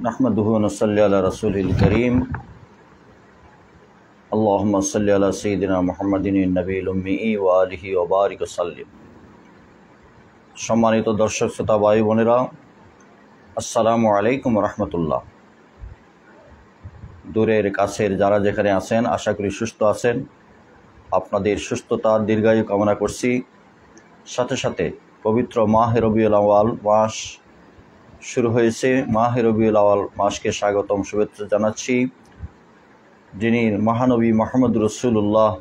नहमदुहु व नसल्ली अला रसूलिल करीम अल्लाहुम्मा सल्लि अला सय्यिदिना मुहम्मदिन नबील उम्मी व आलिहि व बारिक वसल्लिम। सम्मानित दर्शक श्रोता भाई बोनेरा, अस्सलामु आलैकुम रहमतुल्लाह। दूरेर काछेर যারা যেখানে আছেন আশা করি সুস্থ আছেন। আপনাদের সুস্থতা দীর্ঘায়ু কামনা করছি। সাথে সাথে পবিত্র মাহে রবিউল আউয়াল মাস শুরু হয়েছে। মাহে রবিউল আউয়াল মাসকে স্বাগতম শুভেচ্ছা জানাচ্ছি। যিনি মহানবী মুহাম্মদ রাসূলুল্লাহ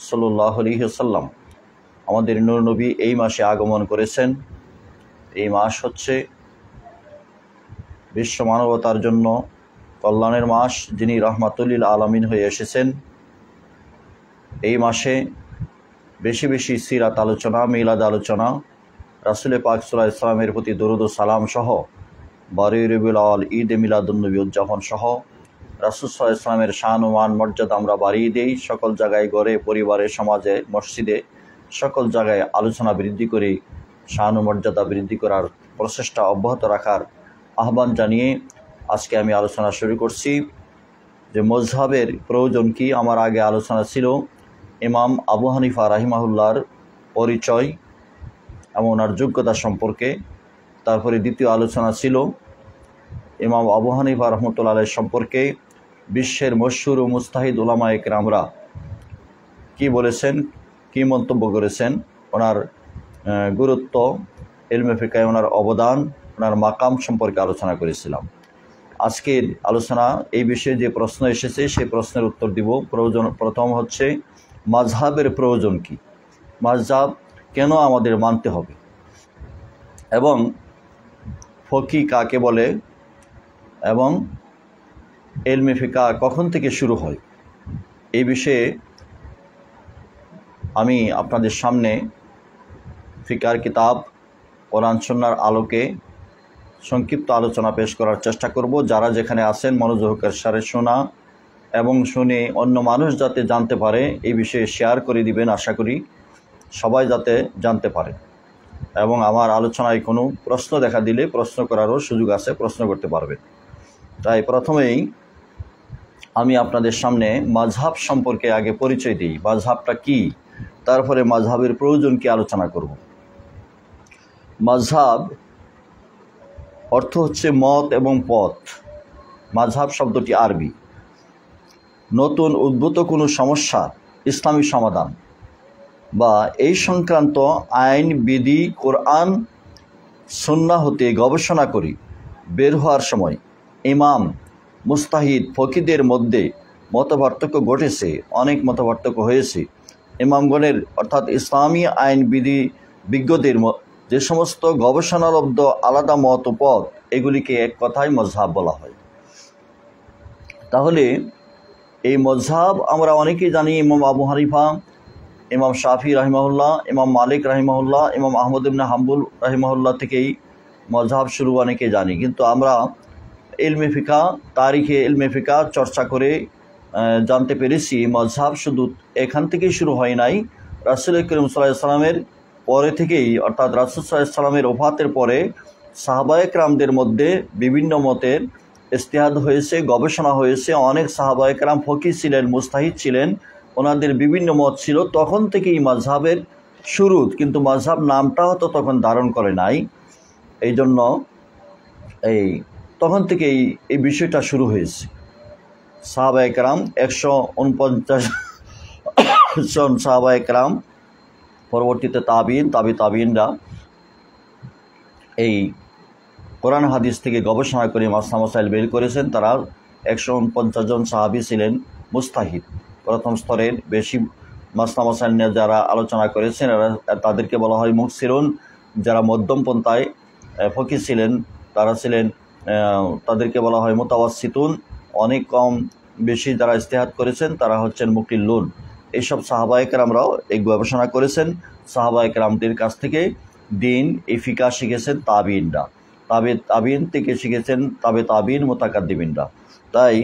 সাল্লাল্লাহু আলাইহি ওয়াসাল্লাম আমাদের নূর নবী এই মাসে আগমন করেছেন। এই মাস হচ্ছে বিশ্ব মানবতার জন্য কল্যাণের মাস। যিনি রহমাতুল আলামিন হয়ে এসেছেন। এই মাসে বেশি বেশি সিরাত আলোচনা, মিলাদ আলোচনা, রাসূল পাক সাল্লাল্লাহু আলাইহি ওয়াসাল্লামের প্রতি দরুদ ও সালাম সহ 12 রবিউল আউয়াল ঈদ এ মিলাদুন্নবী উদযাপন সহ রাসূল সাল্লাল্লাহু আলাইহি ওয়াসাল্লামের শান ও মান মর্যাদা আমরা বাড়িয়ে দেই। সকল জায়গায় ঘরে, পরিবারে, সমাজে, মসজিদে সকল জায়গায় আলোচনা বৃদ্ধি করে শান ও মর্যাদা বৃদ্ধি করার প্রচেষ্টা অব্যাহত রাখার আহ্বান জানিয়ে আজকে আমি আলোচনা শুরু করছি যে মযহাবের প্রয়োজন কি। আমার আগে আলোচনা ছিল ইমাম আবু হানিফা রাহিমাহুল্লাহর পরিচয় এবং ওনার যোগ্যতা সম্পর্কে। তারপরে দ্বিতীয় আলোচনা ছিল ইমাম আবু হানিফা রহমতুল্লাহ আলাইহি সম্পর্কে বিশ্বের মশহুর ও মুস্তাহিদ উলামায়ে কেরামরা কি বলেছেন, কি মন্তব্য করেছেন, ওনার গুরুত্ব, ইলমে ফিকহে ওনার অবদান, ওনার মাকাম সম্পর্কে আলোচনা করেছিলাম। আজকের আলোচনা এই বিষয়ে যে প্রশ্ন এসেছে সেই প্রশ্নের উত্তর দিব। প্রথম হচ্ছে মাযহাবের প্রয়োজন কি, মাযহাব কেন আমাদের মানতে হবে, এবং ফকি কাকে বলে, এবং ইলমে ফিকহ কখন থেকে শুরু হয়। এই বিষয়ে আমি আপনাদের সামনে ফিকহের কিতাব কোরআন সুন্নাহর আলোকে সংক্ষিপ্ত আলোচনা পেশ করার চেষ্টা করব। যারা যেখানে আছেন মনোযোগের সাথে শোনা এবং শুনে অন্য মানুষ যাতে জানতে পারে এই বিষয়ে শেয়ার করে দিবেন। আশা করি সবাই যাতে জানতে পারে, এবং আমার আলোচনায় কোনো প্রশ্ন দেখা দিলে প্রশ্ন করারও সুযোগ আছে, প্রশ্ন করতে পারবেন। তাই প্রথমেই আমি আপনাদের সামনে মাযহাব সম্পর্কে আগে পরিচয় দিই। মাযহাবটা কি, তারপরে মাযহাবের প্রয়োজন কি আলোচনা করব। মাযহাব অর্থ হচ্ছে মত এবং পথ। মাযহাব শব্দটি আরবি। নতুন উদ্ভূত কোনো সমস্যা, ইসলামী সমাধান বা এই সংক্রান্ত আইন বিধি কোরআন সুন্নাহ হতে গবেষণা করি বের হওয়ার সময় ইমাম, মুস্তাহিদ, ফকিদের মধ্যে মতপার্থক্য ঘটেছে, অনেক মতপার্থক্য হয়েছে। ইমামগণের অর্থাৎ ইসলামী আইন বিধি বিজ্ঞদের যে সমস্ত গবেষণালব্ধ আলাদা মত ও পথ, এগুলিকে এক কথায় মযহাব বলা হয়। তাহলে এই মযহাব আমরা অনেকেই জানি। ইমাম আবু হানিফা, ইমাম শাফি রাহিমাহুল্লাহ, ইমাম মালিক রাহিমাহুল্লাহ, ইমাম আহমদ ইবনে হাম্বল রাহিমাহুল্লাহ থেকেই মযহাব শুরু অনেকে জানি। কিন্তু আমরা ইলমে ফিকহ, তারিখে ইলমে ফিকহ চর্চা করে জানতে পেরেছি মযহাব শুধু এখান থেকেই শুরু হয় নাই। রাসূল করিম সাল্লাল্লাহু আলাইহি ওয়াসাল্লামের পরে থেকেই, অর্থাৎ রাসূল সাল্লাল্লাহু আলাইহি ওয়াসাল্লামের ওফাতের পরে সাহাবায়ে কেরামদের মধ্যে বিভিন্ন মতের ইজতিহাদ হয়েছে, গবেষণা হয়েছে। অনেক সাহাবায়ে কেরাম ফকি ছিলেন, মুস্তাহিদ ছিলেন, ওনাদের বিভিন্ন মত ছিল। তখন থেকেই মাযহাবের শুরু, কিন্তু মাযহাব নামটা হয়তো তখন ধারণ করে নাই। এই জন্য তখন থেকেই এই বিষয়টা শুরু হয়েছে। সাহাবায়ে কেরাম 149 জন সাহাবায়ে কেরাম, পরবর্তীতে তাবিঈন, তাবিঈনরা এই কোরআন হাদিস থেকে গবেষণা করে মাসলা মাসাইল বের করেছেন। তারা 149 জন সাহাবী ছিলেন মুস্তাহিদ, প্রথম স্তরের। বেশি মাসলা মাসাইল নিয়ে যারা আলোচনা করেছেন তাদেরকে বলা হয় মুফসিরুন। যারা মধ্যম পন্থায় ফকি ছিলেন তারা ছিলেন, তাদেরকে বলা হয় মুতাওয়াসসিতুন। অনেক কম বেশি যারা ইজতিহাদ করেছেন তারা হচ্ছেন মুকিল্লুন। এইসব সাহাবায়ে কেরামরাও এই গবেষণা করেছেন। সাহাবায়ে কেরামদের কাছ থেকে দিন এই ফিকহ শিখেছেন তাবিঈনরা, তাবিঈন থেকে শিখেছেন তাবিঈন, মুতাকাদ্দিমিনরা। তাই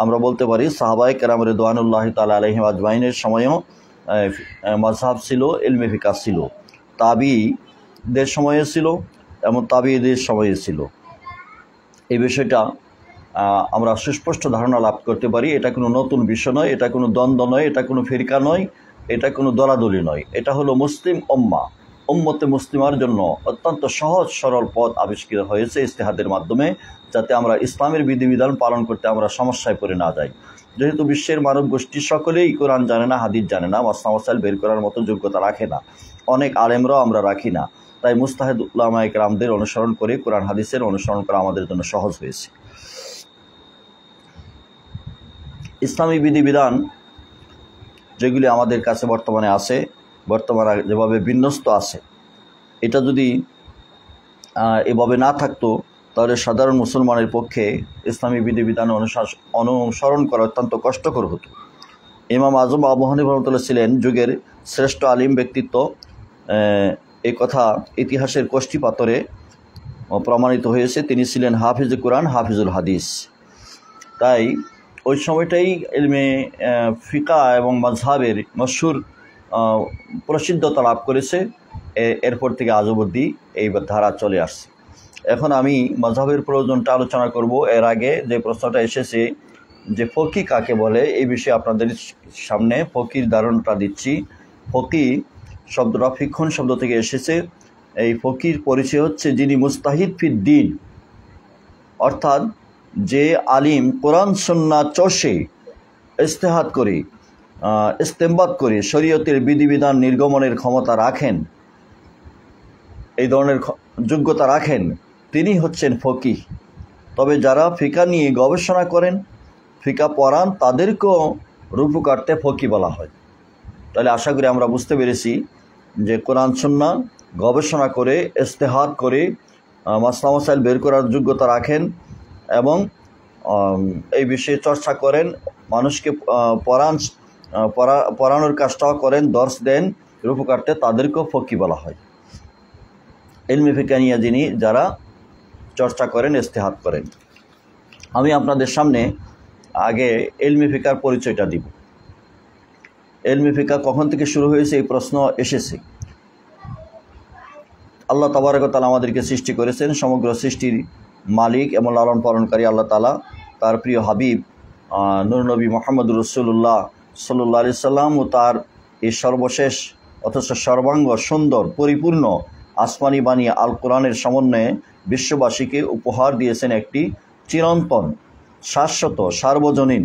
আমরা বলতে পারি সাহাবায়ে কেরাম রিদওয়ানুল্লাহি তাআলা আলাইহিম আজমাইনের সময়ও মাযহাব ছিল, ইলমে ফিকহ ছিল। তাবিঈদের সময়ে ছিল এবং তাবিঈদের সময়ে ছিল। এই বিষয়টা আমরা সুস্পষ্ট ধারণা লাভ করতে পারি। এটা কোনো নতুন বিষয় নয়, এটা কোনো দ্বন্দ্ব নয়, এটা কোনো ফিরকা নয়, এটা কোনো দলাদলি নয়। এটা হলো মুসলিম উম্মতে মুসলিমার জন্য অত্যন্ত সহজ সরল পথ আবিষ্কৃত হয়েছে ইজতিহাদের মাধ্যমে, যাতে আমরা ইসলামের বিধিবিধান পালন করতে আমরা সমস্যায় পড়ে না যাই। যেহেতু বিশ্বের মানব গোষ্ঠী সকলেই কোরআন জানে না, হাদিস জানে না, মাসলা মাসাইল বের করার মতো যোগ্যতা রাখে না, অনেক আলেমরাও আমরা রাখি না, তাই মুস্তাহিদ উলামায়ে কেরামদের অনুসরণ করে কোরআন হাদিসের অনুসরণ করা আমাদের জন্য সহজ হয়েছে। ইসলামী বিধিবিধান যেগুলি আমাদের কাছে বর্তমানে আছে, বর্তমানে যেভাবে বিন্যস্ত আছে, এটা যদি এভাবে না থাকতো তাহলে সাধারণ মুসলমানের পক্ষে ইসলামী বিধিবিধান অনুসরণ করা অত্যন্ত কষ্টকর হতো। ইমাম আজম আবু হানিফা রাহমাতুল্লাহ ছিলেন যুগের শ্রেষ্ঠ আলিম ব্যক্তিত্ব। এই কথা ইতিহাসের কষ্টি পাথরে প্রমাণিত হয়েছে। তিনি ছিলেন হাফিজ কোরআন, হাফিজুল হাদিস। তাই ওই সময়টাই ইলমে ফিকা এবং মাযহাবের মশহুর প্রসিদ্ধতা লাভ করেছে। এরপর থেকে আজ অবধি এই ধারা চলে আসছে। এখন আমি মাযহাবের প্রয়োজনটা আলোচনা করব। এর আগে যে প্রশ্নটা এসেছে যে ফকি কাকে বলে, এই বিষয়ে আপনাদের সামনে ফকির ধারণাটা দিচ্ছি। ফকি শব্দটা ফিকহুন শব্দ থেকে এসেছে। এই ফকির পরিচয় হচ্ছে যিনি মুস্তাহিদ ফিদ দ্বীন, অর্থাৎ যে আলিম কোরআন সুন্নাহ চষে ইজতিহাদ করে ইস্তেমবাদ করে শরীয়তের বিধিবিধান নির্গমনের ক্ষমতা রাখেন, এই ধরনের যোগ্যতা রাখেন, তিনি হচ্ছেন ফকিহ। তবে যারা ফিকা নিয়ে গবেষণা করেন, ফিকা পড়ান, তাদেরকেও রূপকার্থে ফকি বলা হয়। তাহলে আশা করি আমরা বুঝতে পেরেছি যে কোরআন সুন্নাহ গবেষণা করে ইজতিহাদ করে মাসলা মাসাইল বের করার যোগ্যতা রাখেন এবং এই বিষয়ে চর্চা করেন, মানুষকে পড়ানোর কাজটাও করেন, দর্শ দেন রূপকার্থে, তাদেরকেও ফকি বলা হয়। ইলমে ফিকা নিয়ে যারা চর্চা করেন, ইজতিহাদ করেন। আমি আপনাদের সামনে আগে ইলমে ফিকার পরিচয়টা দিব। ইলমে ফিকা কখন থেকে শুরু হয়েছে এই প্রশ্ন এসেছে। আল্লাহ তাবারক ওয়া তাআলা আমাদেরকে সৃষ্টি করেছেন, সমগ্র সৃষ্টির মালিক এবং লালন পালনকারী আল্লাহ তাআলা তার প্রিয় হাবিব নূর নবী মুহাম্মদুর রাসূলুল্লাহ সাল্লাল্লাহু আলাইহি সাল্লাম ও তার এই সর্বশেষ অথচ সর্বাঙ্গ সুন্দর পরিপূর্ণ আসমানি বাণী আল কোরআনের সমন্বয়ে বিশ্ববাসীকে উপহার দিয়েছেন একটি চিরন্তন, শাশ্বত, সার্বজনীন,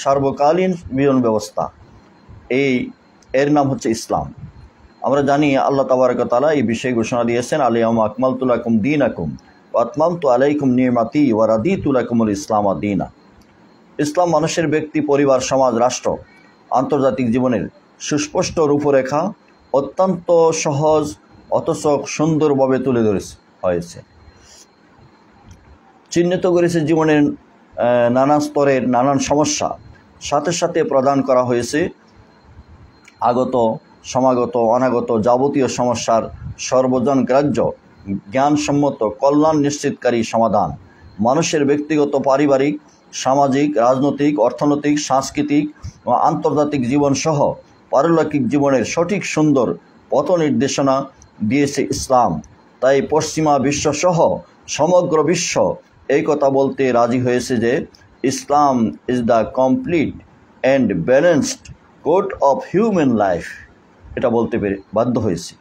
সর্বকালীন জীবন ব্যবস্থা। এর নাম হচ্ছে ইসলাম। আমরা জানি আল্লাহ তাবারক ওয়া তাআলা এই বিষয়ে ঘোষণা দিয়েছেন, আল-ইয়াওমা আকমালতু লাকুম দীনাকুম ওয়া আতমামতু আলাইকুম নি'মাতি ওয়া রাদিতু লাকুমুল ইসলামা দীনা। ইসলাম মানুষের ব্যক্তি, পরিবার, সমাজ, রাষ্ট্র, আন্তর্জাতিক জীবনের সুস্পষ্ট রূপরেখা অত্যন্ত সহজ অথচ সুন্দরভাবে তুলে ধরেছে হয়েছে, চিহ্নিত করেছে জীবনের নানান স্তরের নানান সমস্যা, সাথে সাথে প্রদান করা হয়েছে আগত, সমাগত, অনাগত যাবতীয় সমস্যার সর্বজন গ্রাহ্য, জ্ঞানসম্মত, কল্যাণ নিশ্চিতকারী সমাধান। মানুষের ব্যক্তিগত, পারিবারিক, সামাজিক, রাজনৈতিক, অর্থনৈতিক, সাংস্কৃতিক ও আন্তর্জাতিক জীবনসহ পারলৌকিক জীবনের সঠিক সুন্দর পথ নির্দেশনা দিয়েছে ইসলাম। তাই পশ্চিমা বিশ্বসহ সমগ্র বিশ্ব এই কথা বলতে রাজি হয়েছে যে Islam is the complete and balanced code of human life. এটা বলতে পেরে বাধ্য হয়েছে।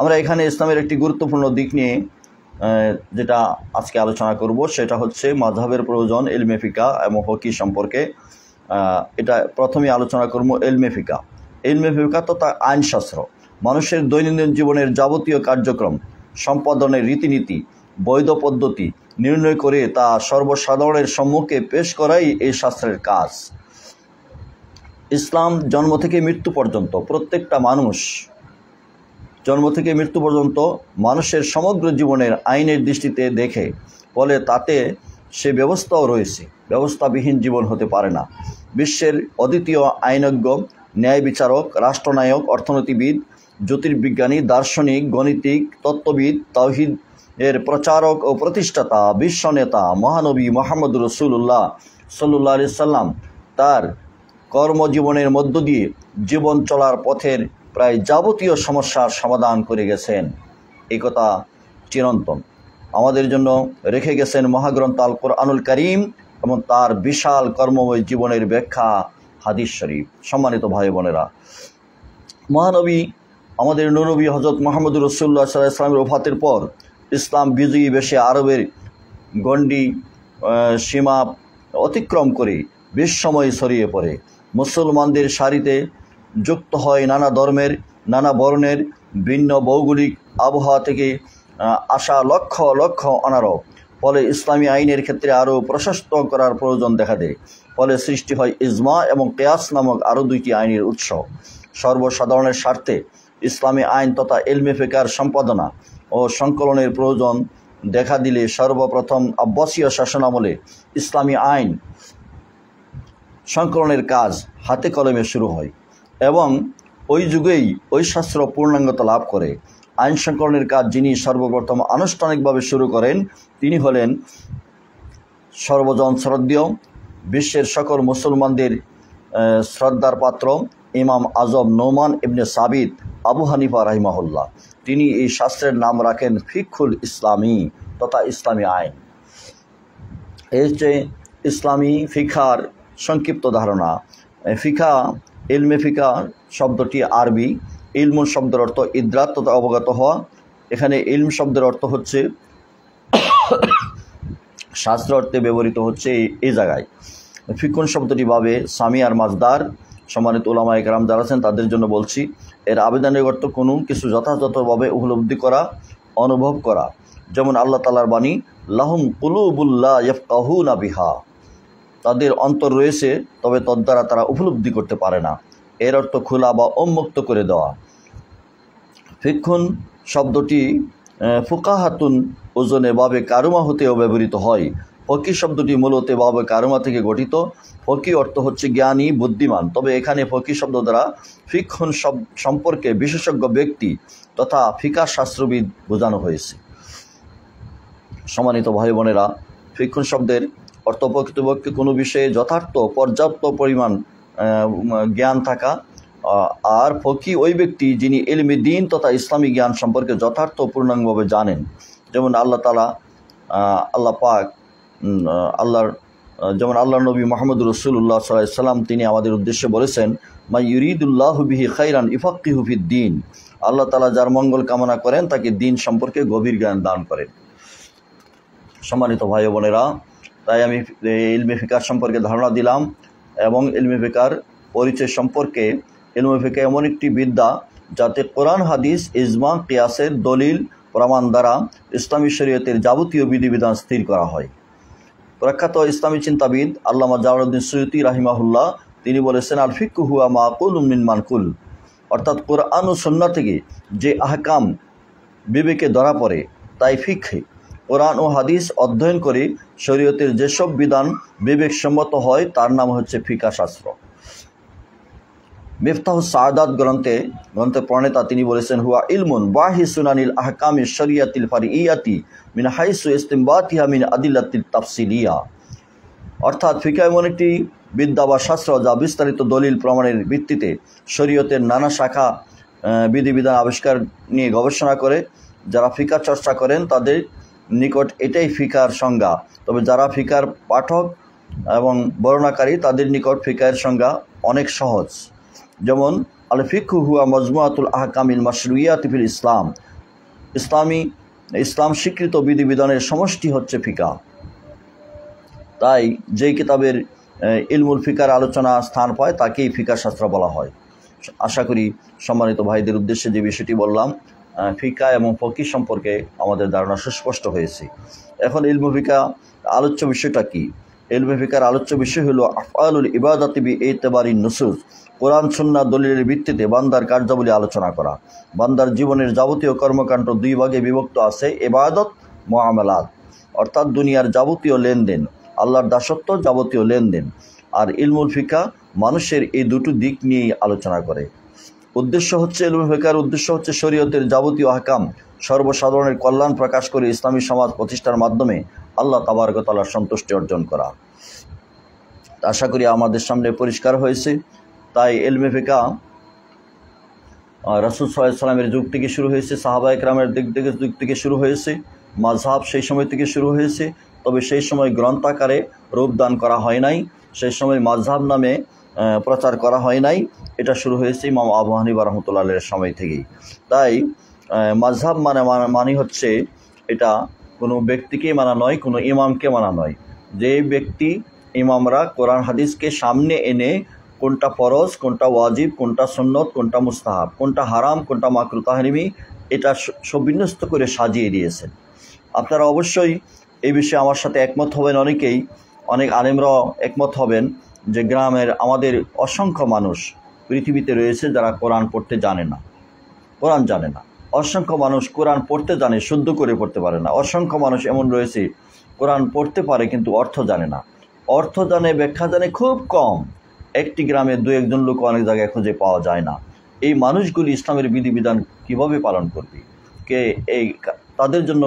আমরা এখানে ইসলামের একটি গুরুত্বপূর্ণ দিক নিয়ে যেটা আজকে আলোচনা করব, সেটা হচ্ছে মাযহাবের প্রয়োজন, ইলমে ফিকা এবং ফকি সম্পর্কে। এটা প্রথমে আলোচনা করব ইলমে ফিকা। ইলমে ফিকা তো তা আইনশাস্ত্র, মানুষের দৈনন্দিন জীবনের যাবতীয় কার্যক্রম সম্পাদনের রীতিনীতি, বৈধ পদ্ধতি নির্ণয় করে তা সর্বসাধারণের সম্মুখে পেশ করাই এই শাস্ত্রের কাজ। ইসলাম জন্ম থেকে মৃত্যু পর্যন্ত প্রত্যেকটা মানুষ, জন্ম থেকে মৃত্যু পর্যন্ত মানুষের সমগ্র জীবনের আইনের দৃষ্টিতে দেখে, ফলে তাতে সে ব্যবস্থাও রয়েছে। ব্যবস্থাবিহীন জীবন হতে পারে না। বিশ্বের অদ্বিতীয় আইনজ্ঞ, ন্যায় বিচারক, রাষ্ট্রনায়ক, অর্থনীতিবিদ, জ্যোতির্বিজ্ঞানী, দার্শনিক, গণিতিক, তত্ত্ববিদ, তাওহীদ এর প্রচারক ও প্রতিষ্ঠাতা, বিশ্বনেতা মহানবী মুহাম্মদুর রাসূলুল্লাহ সাল্লাল্লাহু আলাইহি সাল্লাম তার কর্মজীবনের মধ্য দিয়ে জীবন চলার পথের প্রায় যাবতীয় সমস্যার সমাধান করে গেছেন। এই কথা চিরন্তন। আমাদের জন্য রেখে গেছেন মহাগ্রন্থ আল কোরআনুল কারীম এবং তার বিশাল কর্মময় জীবনের ব্যাখ্যা হাদিস শরীফ। সম্মানিত ভাই বোনেরা, মহানবী আমাদের নবী হযরত মুহাম্মদুর রাসূলুল্লাহ সাল্লাল্লাহু আলাইহি ওয়াসাল্লামের ওফাতের পর ইসলাম বিজয়ী বেশে আরবের গণ্ডি সীমা অতিক্রম করে বিশ্বময় ছড়িয়ে পড়ে। মুসলমানদের সারিতে যুক্ত হয় নানা ধর্মের, নানা বর্ণের, ভিন্ন ভৌগোলিক আবহাওয়া থেকে আসা লক্ষ লক্ষ অনারব। ফলে ইসলামী আইনের ক্ষেত্রে আরও প্রশস্ত করার প্রয়োজন দেখা দেয়। ফলে সৃষ্টি হয় ইজমা এবং কিয়াস নামক আরও দুইটি আইনের উৎস। সর্বসাধারণের স্বার্থে ইসলামী আইন তথা ইলমে ফিকহের সম্পাদনা ও সংকলনের প্রয়োজন দেখা দিলে সর্বপ্রথম আব্বাসীয় শাসনামলে ইসলামী আইন সংকলনের কাজ হাতে কলমে শুরু হয় এবং ওই যুগেই ওই শাস্ত্র পূর্ণাঙ্গতা লাভ করে। আইন সংকলনের কাজ যিনি সর্বপ্রথম আনুষ্ঠানিকভাবে শুরু করেন তিনি হলেন সর্বজন শ্রদ্ধেয়, বিশ্বের সকল মুসলমানদের শ্রদ্ধার পাত্র ইমাম আজম নোমান ইবনে সাবিত আবু হানিফা রাহিমাহুল্লাহ। তিনি এই শাস্ত্রের নাম রাখেন ফিকহুল ইসলামী তথা ইসলামী আইন। এই হচ্ছে ইসলামী ফিকহার সংক্ষিপ্ত ধারণা। ফিকা, ইলমে ফিকা শব্দটি আরবি। ইলমুল শব্দের অর্থ ইদ্রাত তথা অবগত হওয়া। এখানে ইলম শব্দের অর্থ হচ্ছে শাস্ত্র অর্থে ব্যবহৃত হচ্ছে এই জায়গায়। ফিকুন শব্দটি ভাবে সামি আর মাজদার। সম্মানিত উলামায়ে কেরাম যারা আছেন তাদের জন্য বলছি, এর আবেদনের অর্থ কোনো কিছু যথাযথভাবে উপলব্ধি করা, অনুভব করা। যেমন আল্লাহ তাআলার বাণী, লাহুম কুলুবুল লা ইয়াফকাহুনা বিহা, তাদের অন্তর রয়েছে তবে তদ্বারা তারা উপলব্ধি করতে পারে না। এর অর্থ খোলা বা উন্মুক্ত করে দেওয়া। ফিকহুন শব্দটি ফুকাহাতুন ওজনে বাবে কারুমা হতেও ব্যবহৃত হয়। ফকি শব্দটি মূলত বাবে কারুমা থেকে গঠিত। ফকি অর্থ হচ্ছে জ্ঞানী, বুদ্ধিমান। তবে এখানে ফকি শব্দ দ্বারা ফিকহুন সম্পর্কে বিশেষজ্ঞ ব্যক্তি তথা ফিকা শাস্ত্রবিদ বোঝানো হয়েছে। সম্মানিত ভাই বোনেরা, ফিকহুন শব্দের অর্থ প্রকৃতপক্ষে কোনো বিষয়ে যথার্থ পর্যাপ্ত পরিমাণ জ্ঞান থাকা। আর ফকি ওই ব্যক্তি যিনি ইলমে দ্বীন তথা ইসলামী জ্ঞান সম্পর্কে যথার্থ পূর্ণাঙ্গভাবে জানেন। যেমন আল্লাহর নবী মুহাম্মদুর রাসূলুল্লাহ সাল্লাল্লাহু আলাইহি ওয়াসাল্লাম তিনি আমাদের উদ্দেশ্যে বলেছেন, মা ইউরিদুল্লাহু বিহি খাইরান ইফাক্কিহু ফিদ্দীন। আল্লাহ তাআলা যার মঙ্গল কামনা করেন তাকে দ্বীন সম্পর্কে গভীর জ্ঞান দান করেন। সম্মানিত ভাই বোনেরা, তাই আমি ইলমে ফিকার সম্পর্কে ধারণা দিলাম এবং ইলমে ফিকার পরিচয় সম্পর্কে। ইলমে ফিকা এমন একটি বিদ্যা যাতে কোরআন, হাদিস, ইজমা, কিয়াসের দলিল প্রমাণ দ্বারা ইসলামী শরীয়তের যাবতীয় বিধিবিধান স্থির করা হয়। প্রখ্যাত ইসলামী চিন্তাবিদ আল্লামা জালালউদ্দিন সুয়ুতী রাহিমাহুল্লাহ তিনি বলেছেন, আল ফিকহু হুয়া মাকুলুম মিন মানকুল, অর্থাৎ কোরআন ও সুন্নাহ থেকে যে আহকাম বিবেকে ধরা পড়ে তাই ফিকহে। কোরআন ও হাদিস অধ্যয়ন করে শরীয়তের যেসব বিধান বিবেকসম্মত হয় তার নাম হচ্ছে ফিকা শাস্ত্র। মিফতাহুস সাআদাত গ্রন্থের প্রণেতা তিনি বলেছেন, হুয়া ইলমুন বাহি সুনানিল আহকামি শরিয়াতিল ফারিইয়াতি মিন হাইসু ইস্তিমবাতিহা মিন আদিল্লাতিল তাফসিলিয়া। অর্থাৎ ফিকা এমন একটি বিদ্যা বা শাস্ত্র যা বিস্তারিত দলিল প্রমাণের ভিত্তিতে শরীয়তের নানা শাখা বিধিবিধান আবিষ্কার নিয়ে গবেষণা করে। যারা ফিকা চর্চা করেন তাদের নিকট এটাই ফিকার সংজ্ঞা। তবে যারা ফিকার পাঠক এবং বর্ণনাকারী তাদের নিকট ফিকার সংজ্ঞা অনেক সহজ। যেমন আল ফিকহু হুয়া মাজমুআতুল আহকামিল মাশরুইয়াতি ফিল ইসলাম, ইসলাম স্বীকৃত বিধিবিধানের সমষ্টি হচ্ছে ফিকা। তাই যেই কিতাবের ইলমুল ফিকার আলোচনা স্থান পায় তাকেই ফিকা শাস্ত্র বলা হয়। আশা করি সম্মানিত ভাইদের উদ্দেশ্যে যে বিষয়টি বললাম ফিকা এবং ফকিহ সম্পর্কে আমাদের ধারণা সুস্পষ্ট হয়েছে। এখন ইলমে ফিকা আলোচ্য বিষয়টা কি? ইলমে ফিকার আলোচ্য বিষয় হলো আফআলুল ইবাদাতি বিইতিবারিন নুসুস, কোরআন সুন্নাহ দলিলের ভিত্তিতে বান্দার কার্যাবলী আলোচনা করা। বান্দার জীবনের যাবতীয় কর্মকাণ্ড দুই ভাগে বিভক্ত আছে, ইবাদত, মুআমালাত, অর্থাৎ দুনিয়ার যাবতীয় লেনদেন, আল্লাহর দাসত্ব যাবতীয় লেনদেন। আর ইলমুল ফিকা মানুষের এই দুটো দিক নিয়েই আলোচনা করে। উদ্দেশ্য হচ্ছে ইলমে ফিকার উদ্দেশ্য হচ্ছে শরীয়তের যাবতীয় আহকাম সর্বসাধারণের কল্যাণ প্রকাশ করে ইসলামী সমাজ প্রতিষ্ঠার মাধ্যমে আল্লাহ তাবারক ওয়া তাআলার সন্তুষ্টি অর্জন করা। আশা করি আমাদের সামনে পরিষ্কার হয়েছে। তাই ইলমে ফিকা রাসূল সাল্লাল্লাহু আলাইহি ওয়াসাল্লামের যুগ থেকে শুরু হয়েছে, সাহাবায়ে কেরামের যুগ থেকে শুরু হয়েছে মাযহাব সেই সময় থেকে শুরু হয়েছে, তবে সেই সময় গ্রন্থাকারে রূপদান করা হয় নাই, সেই সময় মাযহাব নামে প্রচার করা হয় নাই। এটা শুরু হয়েছে ইমাম আবু হানিফা রাহমাতুল্লাহ আলাইহির সময় থেকেই। তাই মাযহাব মানে হচ্ছে এটা কোনো ব্যক্তিকে মানা নয়, কোনো ইমামকে মানা নয়। যে ব্যক্তি ইমামরা কোরআন হাদিসকে সামনে এনে কোনটা ফরজ, কোনটা ওয়াজিব, কোনটা সুন্নত, কোনটা মুস্তাহাব, কোনটা হারাম, কোনটা মাকরুহ তাহরিমি, এটা সুবিন্যস্ত করে সাজিয়ে দিয়েছেন। আপনারা অবশ্যই এই বিষয়ে আমার সাথে একমত হবেন, অনেক আলেমরাও একমত হবেন যে গ্রামের আমাদের অসংখ্য মানুষ পৃথিবীতে রয়েছে যারা কোরআন পড়তে জানে না, কোরআন জানে না। অসংখ্য মানুষ কোরআন পড়তে জানে, শুদ্ধ করে পড়তে পারে না। অসংখ্য মানুষ এমন রয়েছে কোরআন পড়তে পারে কিন্তু অর্থ জানে না, অর্থ জানে, ব্যাখ্যা জানে খুব কম। একটি গ্রামে দু একজন লোক অনেক জায়গায় খুঁজে পাওয়া যায় না। এই মানুষগুলি ইসলামের বিধিবিধান কিভাবে পালন করবে? কে তাদের জন্য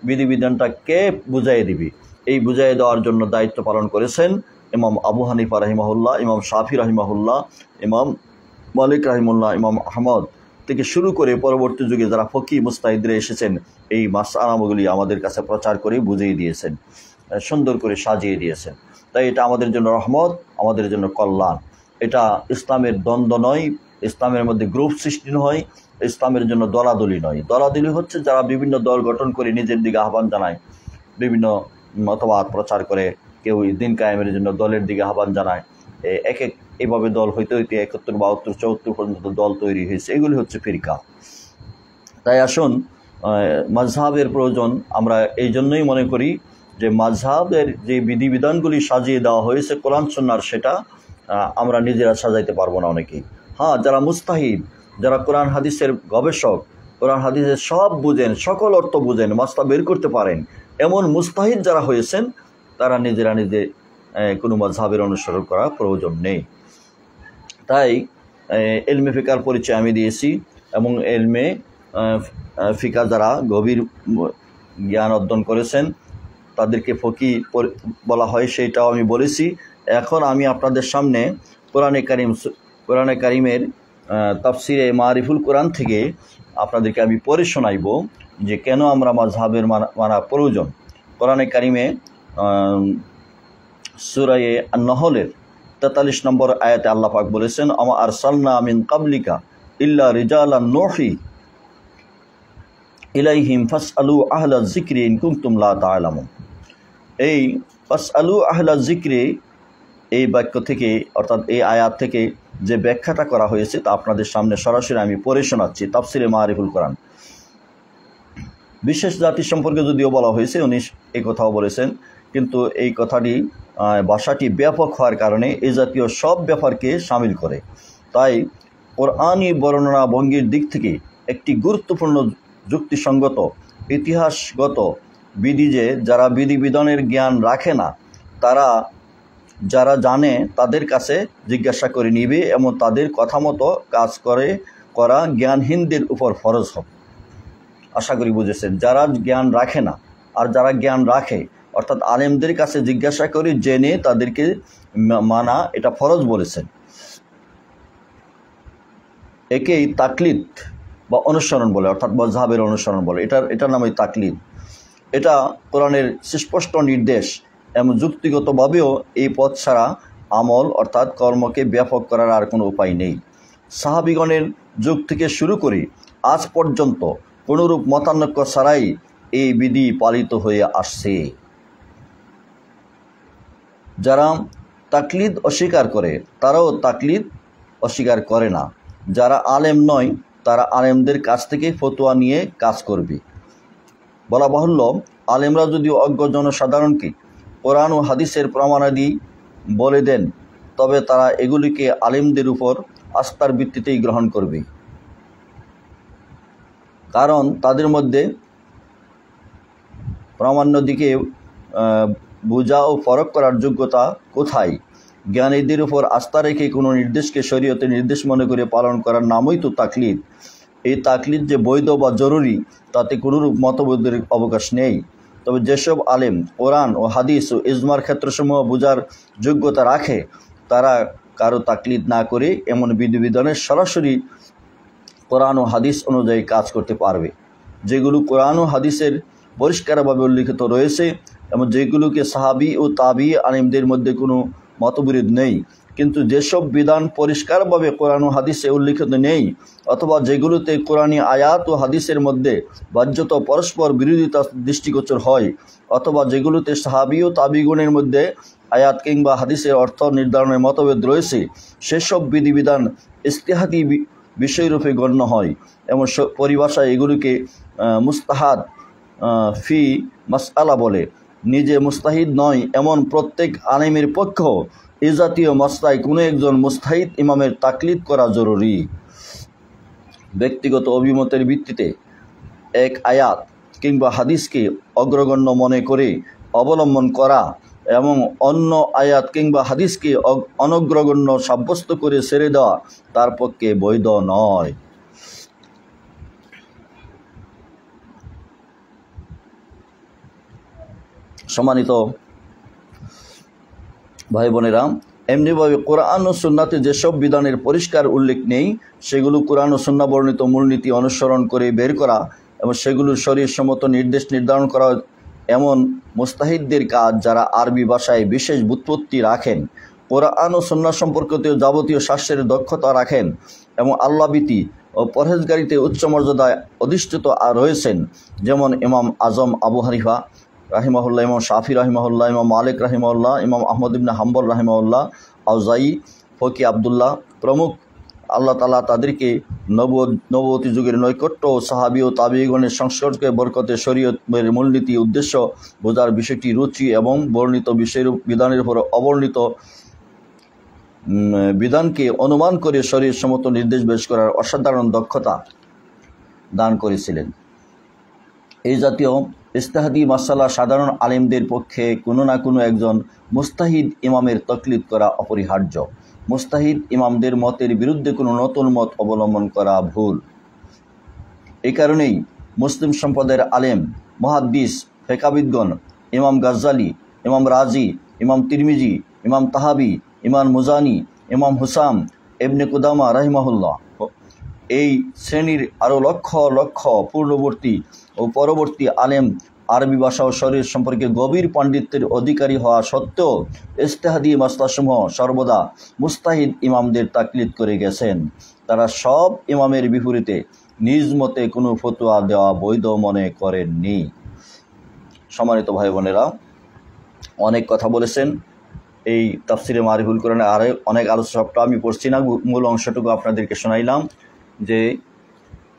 বিধিবিধানটা কে বুঝাই দিবে? এই বুঝাই দেওয়ার জন্য দায়িত্ব পালন করেছেন ইমাম আবু হানিফা রাহিমাহুল্লাহ, ইমাম শাফি রাহিমাহুল্লাহ, ইমাম মালিক রাহিমুল্লাহ, ইমাম আহমদ থেকে শুরু করে পরবর্তী যুগে যারা ফকি মুস্তাহিদরা এসেছেন, এই মাসআলাগুলি আমাদের কাছে প্রচার করে বুঝিয়ে দিয়েছেন, সুন্দর করে সাজিয়ে দিয়েছেন। তাই এটা আমাদের জন্য রহমত, আমাদের জন্য কল্যাণ। এটা ইসলামের দ্বন্দ্ব নয়, ইসলামের মধ্যে গ্রুপ সৃষ্টি নয়, ইসলামের জন্য দলাদলি নয়। দলাদলি হচ্ছে যারা বিভিন্ন দল গঠন করে নিজের দিকে আহ্বান জানায়, বিভিন্ন মতবাদ প্রচার করে, কেউ দিন কায়েমের জন্য দলের দিকে আহ্বান জানায়। এইভাবে দল হইতে হইতে 71, 72, 74 পর্যন্ত দল তৈরি হয়েছে। এগুলি হচ্ছে ফিরকা। তাই আসুন, মাযহাবের প্রয়োজন আমরা এই জন্যই মনে করি যে মাযহাবের যে বিধিবিধানগুলি সাজিয়ে দেওয়া হয়েছে কোরআন সুন্নাহর, সেটা আমরা নিজেরা সাজাইতে পারবো না অনেকেই। হ্যাঁ, যারা মুস্তাহিদ, যারা কোরআন হাদিসের গবেষক, কোরআন হাদিসের সব বুঝেন, সকল অর্থ বুঝেন, মাসলা বের করতে পারেন, এমন মুস্তাহিদ যারা হয়েছেন তারা নিজেরা নিজে কোনো মাযহাবের অনুসরণ করার প্রয়োজন নেই। তাই ইলমে ফিকার পরিচয় আমি দিয়েছি, এবং ইলমে ফিকা যারা গভীর জ্ঞান অর্জন করেছেন তাদেরকে ফকি বলা হয়, সেইটাও আমি বলেছি। এখন আমি আপনাদের সামনে কোরআনে কারিমের তাফসিরে মারিফুল কোরআন থেকে আপনাদেরকে আমি পড়ে শোনাইব যে কেন আমরা মাযহাবের মানা প্রয়োজন। কোরআনে কারিমে সূরা আন-নহলের 43 নম্বর আয়াতে আল্লাহ পাক বলেছেন, আমা আরসালনা মিন কাবলিকা ইল্লা রিজালান নুহি ইলাইহিম ফাসআলু আহলা যিকরি ইন কুনতুম লা তা'লামুন। এই ফাসআলু আহলা যিকরি, এই বাক্য থেকে অর্থাৎ এই আয়াত থেকে যে ব্যাখ্যাটা করা হয়েছে তা আপনাদের সামনে সরাসরি আমি পড়ে শোনাচ্ছি। তাফসিরে মারিফুল কোরআন। বিশেষ জাতি সম্পর্কে যদিও বলা হয়েছে, উনি এই কথাও বলেছেন, কিন্তু এই কথাটি ভাষাটি ব্যাপক হওয়ার কারণে এই জাতীয় সব ব্যাপারকে শামিল করে। তাই কোরআনী বর্ণনা ভঙ্গির দিক থেকে একটি গুরুত্বপূর্ণ যুক্তিসঙ্গত ইতিহাসগত বিধি যে যারা বিধিবিধানের জ্ঞান রাখে না, তারা যারা জানে তাদের কাছে জিজ্ঞাসা করে নিবে এবং তাদের কথা মতো কাজ করা জ্ঞানহীনদের উপর ফরজ হবে। আশা করি বুঝেছেন। যারা জ্ঞান রাখে না আর যারা জ্ঞান রাখে, অর্থাৎ আলেমদের কাছে জিজ্ঞাসা করে জেনে তাদেরকে মানা, এটা ফরজ বলেছেন। একেই তাকলিদ বা অনুসরণ বলে, অর্থাৎ মাযহাবের অনুসরণ বলে। এটার নামই তাকলিদ। এটা কোরআনের সুস্পষ্ট নির্দেশ এবং যুক্তিগতভাবেও এই পথ ছাড়া আমল অর্থাৎ কর্মকে ব্যাপক করার আর কোনো উপায় নেই। সাহাবিগণের যুগ থেকে শুরু করে আজ পর্যন্ত কোনোরূপ মতানৈক্য ছাড়াই এই বিধি পালিত হয়ে আসছে। যারা তাকলিদ অস্বীকার করে তারাও তাকলিদ অস্বীকার করে না। যারা আলেম নয় তারা আলেমদের কাছ থেকে ফতোয়া নিয়ে কাজ করবে। বলা বাহুল্য, আলেমরা যদিও অজ্ঞ জনসাধারণকে কোরআন ও হাদিসের প্রমাণাদি বলে দেন, তবে তারা এগুলিকে আলেমদের উপর আস্থার ভিত্তিতেই গ্রহণ করবে। কারণ তাদের মধ্যে প্রামাণ্য দিকে বোঝা ও ফরক করার যোগ্যতা কোথায়? জ্ঞানীদের উপর আস্থা রেখে কোনো নির্দেশকে শরীয়তের নির্দেশ মনে করে পালন করার নামই তো তাকলিদ। এই তাকলিদ যে বৈধ বা জরুরি তাতে কোনোরূপ মতভেদের অবকাশ নেই। তবে যেসব আলেম কোরআন ও হাদিস ও ইজমার ক্ষেত্রসমূহ বোঝার যোগ্যতা রাখে, তারা কারো তাকলিদ না করে এমন বিধিবিধানের সরাসরি কোরআন ও হাদিস অনুযায়ী কাজ করতে পারবে। যেগুলো কোরআন ও হাদিসের পরিষ্কারভাবে উল্লিখিত রয়েছে এবং যেগুলোকে সাহাবি ও তাবি আলিমদের মধ্যে কোনো মতবিরোধ নেই। কিন্তু যেসব বিধান পরিষ্কারভাবে কোরআন ও হাদিসে উল্লিখিত নেই অথবা যেগুলোতে কোরআনী আয়াত ও হাদিসের মধ্যে বাহ্যত পরস্পর বিরোধিতা দৃষ্টিগোচর হয় অথবা যেগুলোতে সাহাবি ও তাবিগুণের মধ্যে আয়াত কিংবা হাদিসের অর্থ নির্ধারণের মতভেদ রয়েছে, সেসব বিধিবিধান ইজতিহাদি বিষয়রূপে গণ্য হয় এবং পরিভাষায় এগুলিকে মুস্তাহাদ ফি মাসআলা বলে। নিজে মুস্তাহিদ নয় এমন প্রত্যেক আলিমের পক্ষেও এ জাতীয় মাসলায় কোনো একজন মুস্তাহিদ ইমামের তাকলিদ করা জরুরি। ব্যক্তিগত অভিমতের ভিত্তিতে এক আয়াত কিংবা হাদিসকে অগ্রগণ্য মনে করে অবলম্বন করা এবং অন্য আয়াত কিংবা হাদিসকে অনগ্রগণ্য সাব্যস্ত করে ছেড়ে দেওয়া তার পক্ষে বৈধ নয়। সম্মানিত ভাই বোনেরা, এমনিভাবে কোরআন ও সুন্নাতে যেসব বিধানের পরিষ্কার উল্লেখ নেই সেগুলো কোরআন ও সুন্নাহ বর্ণিত মূলনীতি অনুসরণ করে বের করা এবং সেগুলোর শরীয়তসম্মত নির্দেশ নির্ধারণ করা এমন মুস্তাহিদদের কাজ যারা আরবি ভাষায় বিশেষ ব্যুৎপত্তি রাখেন, কোরআন ও সুন্নাহ সম্পর্কিত যাবতীয় শাস্ত্রের দক্ষতা রাখেন এবং আল্লাহভীতি ও পরহেজগারিতে উচ্চ মর্যাদায় অধিষ্ঠিত রয়েছেন, যেমন ইমাম আজম আবু হানিফা রাহিমাহুল্লাহ, ইমাম শাফি রাহিমাহুল্লাহ, ইমাম মালিক রাহিমাহুল্লাহ, ইমাম আহমদ ইবনে হাম্বল রাহিমাহুল্লাহ, আউজাই, ফকি আবদুল্লাহ প্রমুখ। আল্লাহ তাআলা তাদেরকে নববতী যুগের নৈকট্য ও সাহাবী ও তাবিঈগণের সংস্কর্ষে বরকতে শরীয়তের মূলনীতি উদ্দেশ্য বোঝার বিষয়টি রুচি এবং বর্ণিত বিষয়ের বিধানের উপর অবর্ণিত বিধানকে অনুমান করে শরীয়তসম্মত নির্দেশ পেশ করার অসাধারণ দক্ষতা দান করেছিলেন। এই জাতীয় ইজতিহাদি মাসালা সাধারণ আলেমদের পক্ষে কোনো না কোনো একজন মুস্তাহিদ ইমামের তাকলিদ করা অপরিহার্য। মুস্তাহিদ ইমামদের মতের বিরুদ্ধে কোনো নতুন মত অবলম্বন করা ভুল। এই কারণেই মুসলিম সম্প্রদায়ের আলেম, মুহাদ্দিস, ফিকহবিদগণ ইমাম গাজ্জালি, ইমাম রাজি, ইমাম তিরমিজি, ইমাম তাহাবি, ইমাম মুজানি, ইমাম হুসাম ইবনে কুদামা রাহিমাহুল্লাহ এই শ্রেণীর আরও লক্ষ লক্ষ পূর্ববর্তী ও পরবর্তী আলেম আরবি ভাষা ও শরীয়ত সম্পর্কে গভীর পাণ্ডিত্যের অধিকারী হওয়া সত্ত্বেও ইজতিহাদি মাসলাসমূহ সর্বদা মুস্তাহিদ ইমামদের তাকলিদ করে গেছেন। তারা সব ইমামের বিপরীতে নিজ মতে কোনো ফতোয়া দেওয়া বৈধ মনে করেননি। সম্মানিত ভাই বোনেরা, অনেক কথা বলেছেন এই তাফসিরে মারিফুল কোরআনে, আরও অনেক আলোচনাটা আমি পড়ছি না, মূল অংশটুকু আপনাদেরকে শোনাইলাম যে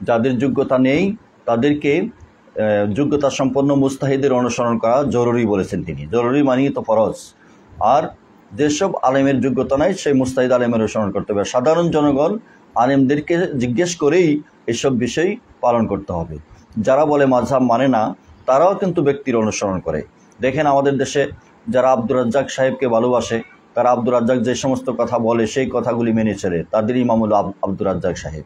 যাদের যোগ্যতা নেই তাদেরকে যোগ্যতা সম্পন্ন মুস্তাহিদের অনুসরণ করা জরুরি বলেছেন তিনি। জরুরি মানেই তো ফরজ। আর যেসব আলেমের যোগ্যতা নাই সেই মুস্তাহিদ আলেমের অনুসরণ করতে হবে। সাধারণ জনগণ আলেমদেরকে জিজ্ঞেস করেই এসব বিষয় পালন করতে হবে। যারা বলে মাযহাব মানে না তারাও কিন্তু ব্যক্তির অনুসরণ করে। দেখেন আমাদের দেশে যারা আব্দুর রাজ্জাক সাহেবকে ভালোবাসে তারা আব্দুর রাজ্জাক যে সমস্ত কথা বলে সেই কথাগুলি মেনে চলে, তাদের ইমাম হলো আব্দুর রাজ্জাক সাহেব।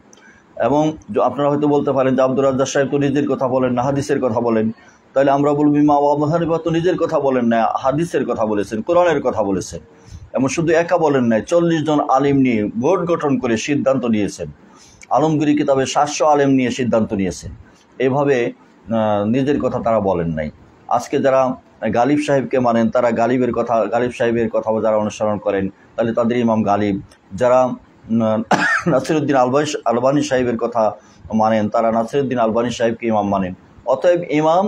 এবং আপনারা হয়তো বলতে পারেন যে আব্দুর রাজ্জাক সাহেব তো নিজের কথা বলেন না, হাদিসের কথা বলেন। তাহলে আমরা বলব ইমাম আবু হানিফা তো নিজের কথা বলেন না, হাদিসের কথা বলেছেন, কোরআনের কথা বলেছেন। এবং শুধু একা বলেন নাই, 40 জন আলিম নিয়ে বোর্ড গঠন করে সিদ্ধান্ত নিয়েছেন। আলমগীরি কিতাবে 700 আলেম নিয়ে সিদ্ধান্ত নিয়েছেন। এভাবে নিজের কথা তারা বলেন নাই। আজকে যারা গালিব সাহেবকে মানেন তারা গালিব সাহেবের কথা যারা অনুসরণ করেন তাহলে তাদের ইমাম গালিব। যারা নাসিরউদ্দিন আলবানী সাহেবের কথা মানেন তারা নাসিরউদ্দিন আলবানী সাহেবকে ইমাম মানেন। অতএব ইমাম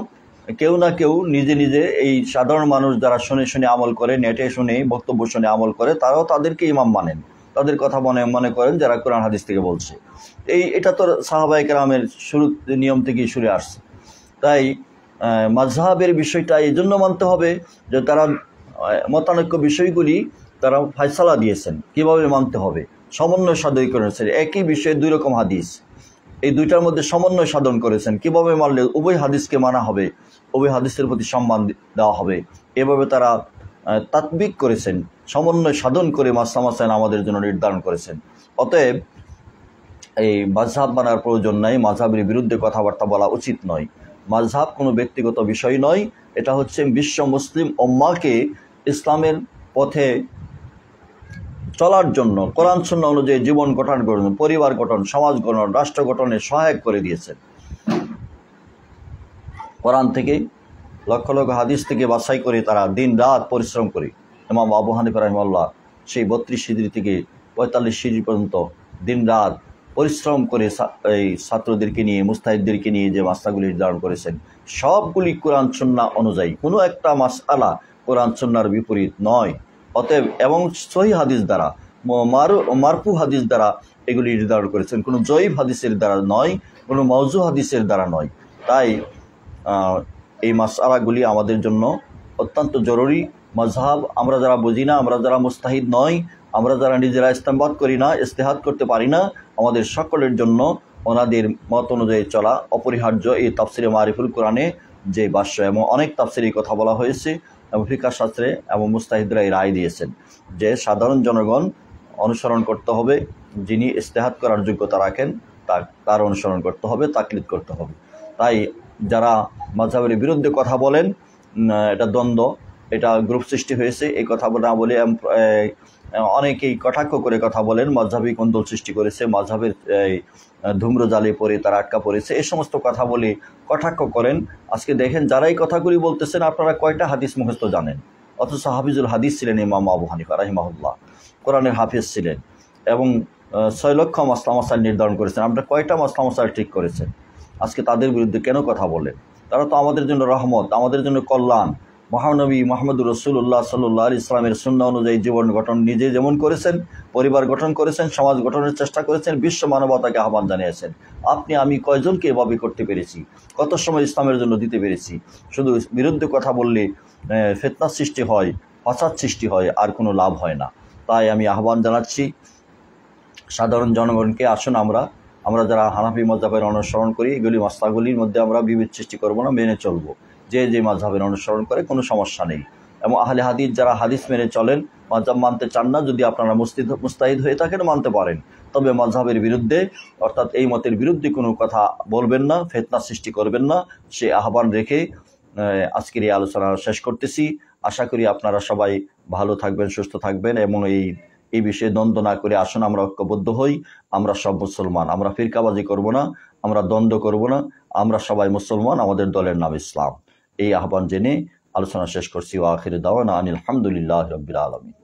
কেউ না কেউ নিজে নিজে এই সাধারণ মানুষ যারা শুনে শুনে আমল করে, নেটে শুনে বক্তব্য শুনে আমল করে, তারাও তাদেরকে ইমাম মানেন, তাদের কথা মনে করেন যারা কোরআন হাদিস থেকে বলছে। এটা তো সাহাবায়ে কেরামের শুরু নিয়ম থেকেই শুরু আসছে। তাই মাযহাবের বিষয়টা এই জন্য মানতে হবে যে তারা মতানৈক্য বিষয়গুলি তারা ফায়সালা দিয়েছেন কিভাবে মানতে হবে, সমন্বয় সাধন করেছেন। একই বিষয়ে 2 রকম হাদিস, এই দুইটার মধ্যে সমন্বয় সাধন করেছেন। কিভাবে মানলে উভয় হাদিসকে মানা হবে, উভয় হাদিসের প্রতি সম্মান দেওয়া হবে, এভাবে তারা তাতবিক করেছেন, সমন্বয় সাধন করে মাসলা আমাদের জন্য নির্ধারণ করেছেন। অতএব এই মাযহাব মানার প্রয়োজন নাই, মাযহাবের বিরুদ্ধে কথাবার্তা বলা উচিত নয়। মাযহাব কোনো ব্যক্তিগত বিষয় নয়, এটা হচ্ছে বিশ্ব মুসলিম উম্মাহকে ইসলামের পথে চলার জন্য কোরআন সুন্নাহ অনুযায়ী জীবন গঠন করুন, পরিবার গঠন, সমাজ গঠন, রাষ্ট্র গঠনে সহায়ক করে দিয়েছেন। কোরআন থেকে লক্ষ লক্ষ হাদিস থেকে বাছাই করে তারা দিন রাত পরিশ্রম করে ইমাম আবু হানিফা রাহিমাহুল্লাহ সেই 32 হিজরি থেকে 45 হিজরি পর্যন্ত দিন রাত পরিশ্রম করে এই ছাত্রদেরকে নিয়ে মুস্তাহিদদেরকে নিয়ে যে মাসলাগুলি নির্ধারণ করেছেন সবগুলি কোরআন সুন্নাহ অনুযায়ী, কোনো একটা মাসআলা কোরআন সুন্নাহর বিপরীত নয়। অতএব এবং সহিহ হাদিস দ্বারা মারফু হাদিস দ্বারা এগুলি নির্ধারণ করেছেন, কোনো জয়ীফ হাদিসের দ্বারা নয়, কোনো মওযু হাদিসের দ্বারা নয়। তাই এই মাসআলাগুলি আমাদের জন্য অত্যন্ত জরুরি। মাযহাব আমরা যারা বুঝি না, আমরা যারা মুস্তাহিদ নই, আমরা যারা নিজেরা ইস্তেমবাদ করি না, ইজতিহাদ করতে পারি না, আমাদের সকলের জন্য ওনাদের মত অনুযায়ী চলা অপরিহার্য। এই তাফসিরে মারিফুল কোরআনে যে ভাষ্য এবং অনেক তাফসিরে কথা বলা হয়েছে এবং ফিকহ শাস্ত্রে এবং মুস্তাহিদরা এই রায় দিয়েছেন যে সাধারণ জনগণ অনুসরণ করতে হবে, যিনি ইজতিহাদ করার যোগ্যতা রাখেন তার অনুসরণ করতে হবে, তাকলিদ করতে হবে। তাই যারা মাযহাবের বিরুদ্ধে কথা বলেন, এটা দ্বন্দ্ব, এটা গ্রুপ সৃষ্টি হয়েছে, এই কথা না বলে অনেকেই কটাক্ষ করে কথা বলেন, মাযহাবী কোন্দল সৃষ্টি করেছে, মাযহাবের ধূম্র জালে পড়ে তারা আটকা পড়েছে, এই সমস্ত কথা বলে কটাক্ষ করেন। আজকে দেখেন যারা এই কথাগুলি বলতেছেন আপনারা কয়টা হাদিস মুখস্থ জানেন? অথচ হাফিজুল হাদিস ছিলেন ইমাম আবু হানিফা রাহিমাহুল্লাহ, কোরআনের হাফিজ ছিলেন এবং 6 লক্ষ মাসলা মাসাইল নির্ধারণ করেছেন। আপনারা কয়টা মাসলা মাসাইল ঠিক করেছেন? আজকে তাদের বিরুদ্ধে কেন কথা বলেন? তারা তো আমাদের জন্য রহমত, আমাদের জন্য কল্যাণ। মহানবী মুহাম্মদুর রাসূলুল্লাহ সাল্লাল্লাহু আলাইহি ইসলামের সুন্নাহ অনুযায়ী জীবন গঠন নিজে যেমন করেছেন, পরিবার গঠন করেছেন, সমাজ গঠনের চেষ্টা করেছেন, বিশ্ব মানবতাকে আহ্বান জানিয়েছেন। আপনি আমি কয়জনকে এভাবে করতে পেরেছি? কত সময় ইসলামের জন্য দিতে পেরেছি? শুধু বিরুদ্ধে কথা বললে ফিতনা সৃষ্টি হয়, ফাসাদ সৃষ্টি হয়, আর কোনো লাভ হয় না। তাই আমি আহ্বান জানাচ্ছি সাধারণ জনগণকে, আসুন আমরা যারা হানাফি মাযহাবের অনুসরণ করি, এগুলি মাসলাগুলির মধ্যে আমরা বিভেদ সৃষ্টি করব না, মেনে চলবো। যে মাযহাবের অনুসরণ করে কোনো সমস্যা নেই। এবং আহলে হাদিস যারা হাদিস মেনে চলেন, মাযহাব মানতে চান না, যদি আপনারা মুস্তাহিদ হয়ে থাকেন মানতে পারেন, তবে মাযহাবের বিরুদ্ধে অর্থাৎ এই মতের বিরুদ্ধে কোনো কথা বলবেন না, ফিতনা সৃষ্টি করবেন না, সে আহ্বান রেখে আজকের এই আলোচনা শেষ করতেছি। আশা করি আপনারা সবাই ভালো থাকবেন, সুস্থ থাকবেন এবং এই বিষয়ে দ্বন্দ্ব না করে আসুন আমরা ঐক্যবদ্ধ হই। আমরা সব মুসলমান, আমরা ফিরকাবাজি করব না, আমরা দ্বন্দ্ব করব না, আমরা সবাই মুসলমান, আমাদের দলের নাম ইসলাম। এই আহ্বান জেনে আলোচনা শেষ করছি। ওয়া আখিরু দাওয়ানা আনিল হামদুলিল্লাহি রাব্বিল আলামিন।